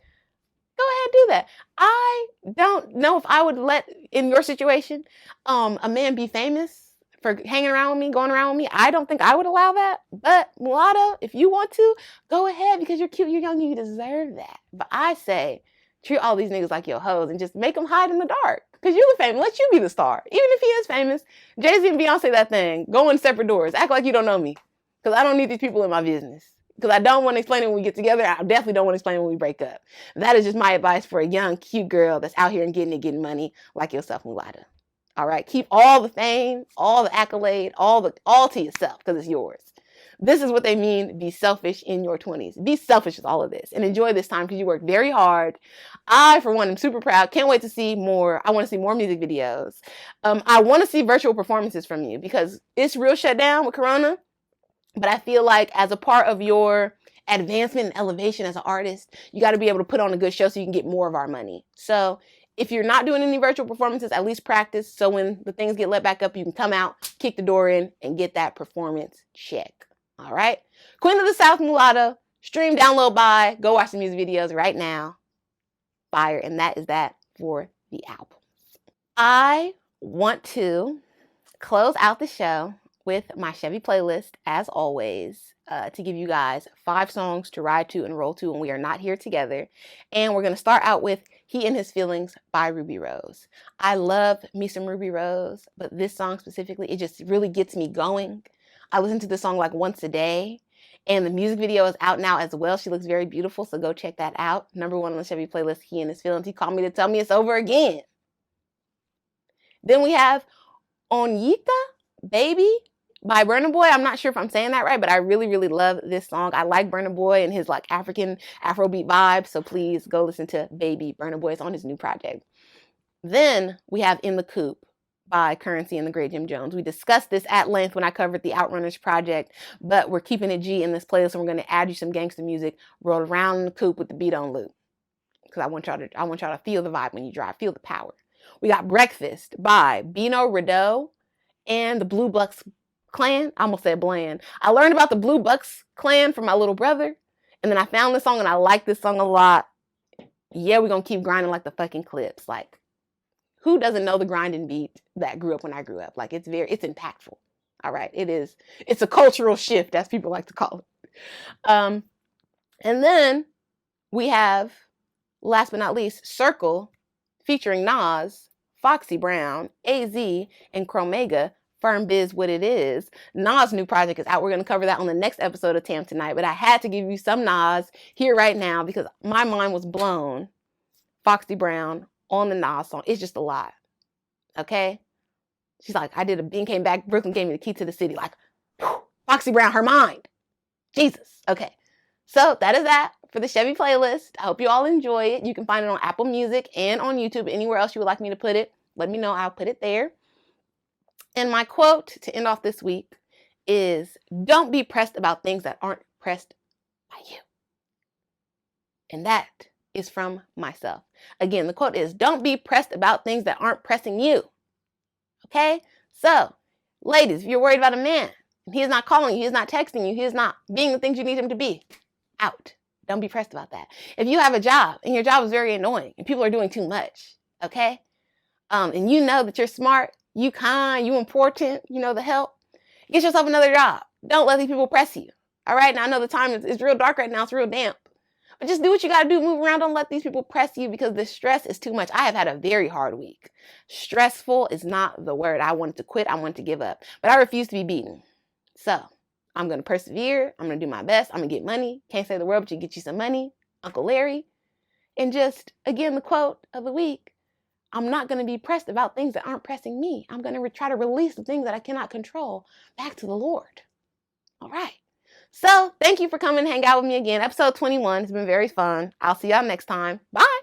go ahead and do that. I don't know if I would let, in your situation, a man be famous for hanging around with me, going around with me. I don't think I would allow that. But mulatto, if you want to, go ahead, because you're cute, you're young, you deserve that. But I say, treat all these niggas like your hoes and just make them hide in the dark. Because you're the famous. Let you be the star. Even if he is famous, Jay-Z and Beyonce, that thing. Go in separate doors. Act like you don't know me. Because I don't need these people in my business. Because I don't want to explain it when we get together. I definitely don't want to explain it when we break up. That is just my advice for a young, cute girl that's out here and getting money like yourself, mulatto. All right? Keep all the fame, all the accolade, all to yourself because it's yours. This is what they mean, be selfish in your 20s. Be selfish with all of this and enjoy this time because you worked very hard. I, for one, am super proud. Can't wait to see more. I want to see more music videos. I want to see virtual performances from you because it's real shut down with Corona. But I feel like as a part of your advancement and elevation as an artist, you got to be able to put on a good show so you can get more of our money. So if you're not doing any virtual performances, at least practice. So when the things get let back up, you can come out, kick the door in, and get that performance check. All right. Queen of the South, mulatto. Stream, download, buy. Go watch the music videos right now. Fire. And that is that for the albums. I want to close out the show with my Chevy playlist, as always, to give you guys 5 songs to ride to and roll to when we are not here together. And we're going to start out with He and His Feelings by Ruby Rose. I love me some Ruby Rose, but this song specifically, it just really gets me going. I listen to this song like once a day, and the music video is out now as well. She looks very beautiful, so go check that out. Number 1 on the Chevy playlist, He and His Feelings. He called me to tell me it's over again. Then we have Onyita, Baby by Burna Boy. I'm not sure if I'm saying that right, but I really, really love this song. I like Burna Boy and his like African Afrobeat vibe, so please go listen to Baby. Burna Boy is on his new project. Then we have In the Coupe by Currency and the Great Jim Jones. We discussed this at length when I covered the Outrunners project, but we're keeping it G in this playlist, and we're going to add you some gangster music, roll around in the coupe with the beat on loop, because I want y'all to feel the vibe when you drive, feel the power. We got Breakfast by Bino Rideau and the Blue Bucks Clan. I almost said Bland. I learned about the Blue Bucks Clan from my little brother, and then I found this song, and I like this song a lot. Yeah, we're going to keep grinding like the fucking Clips. Like, who doesn't know the grinding beat that grew up when I grew up? Like, it's impactful. All right, it's a cultural shift, as people like to call it. And then we have, last but not least, Circle featuring Nas, Foxy Brown, AZ, and Chromega, Firm Biz What It Is. Nas' new project is out. We're going to cover that on the next episode of TamTonight, but I had to give you some Nas here right now because my mind was blown. Foxy Brown on the Nas song. It's just a lot. Okay? She's like, I did a being came back, Brooklyn gave me the key to the city. Like, whew, Foxy Brown, her mind. Jesus. Okay. So that is that for the Chevy playlist. I hope you all enjoy it. You can find it on Apple Music and on YouTube. Anywhere else you would like me to put it, let me know. I'll put it there. And my quote to end off this week is, don't be pressed about things that aren't pressed by you. And that is from myself. Again, the quote is, don't be pressed about things that aren't pressing you. Okay? So, ladies, if you're worried about a man, and he is not calling you, he is not texting you, he is not being the things you need him to be, out. Don't be pressed about that. If you have a job, and your job is very annoying, and people are doing too much, okay? And you know that you're smart, you kind, you important, you know the help, get yourself another job. Don't let these people press you. All right? Now, I know the time is real dark right now, it's real damp. But just do what you got to do. Move around. Don't let these people press you because the stress is too much. I have had a very hard week. Stressful is not the word. I wanted to quit. I wanted to give up. But I refuse to be beaten. So I'm going to persevere. I'm going to do my best. I'm going to get money. Can't say the word, but you get you some money. Uncle Larry. And just, again, the quote of the week. I'm not going to be pressed about things that aren't pressing me. I'm going to try to release the things that I cannot control back to the Lord. All right. So, thank you for coming and hang out with me again. Episode 21 has been very fun. I'll see y'all next time. Bye.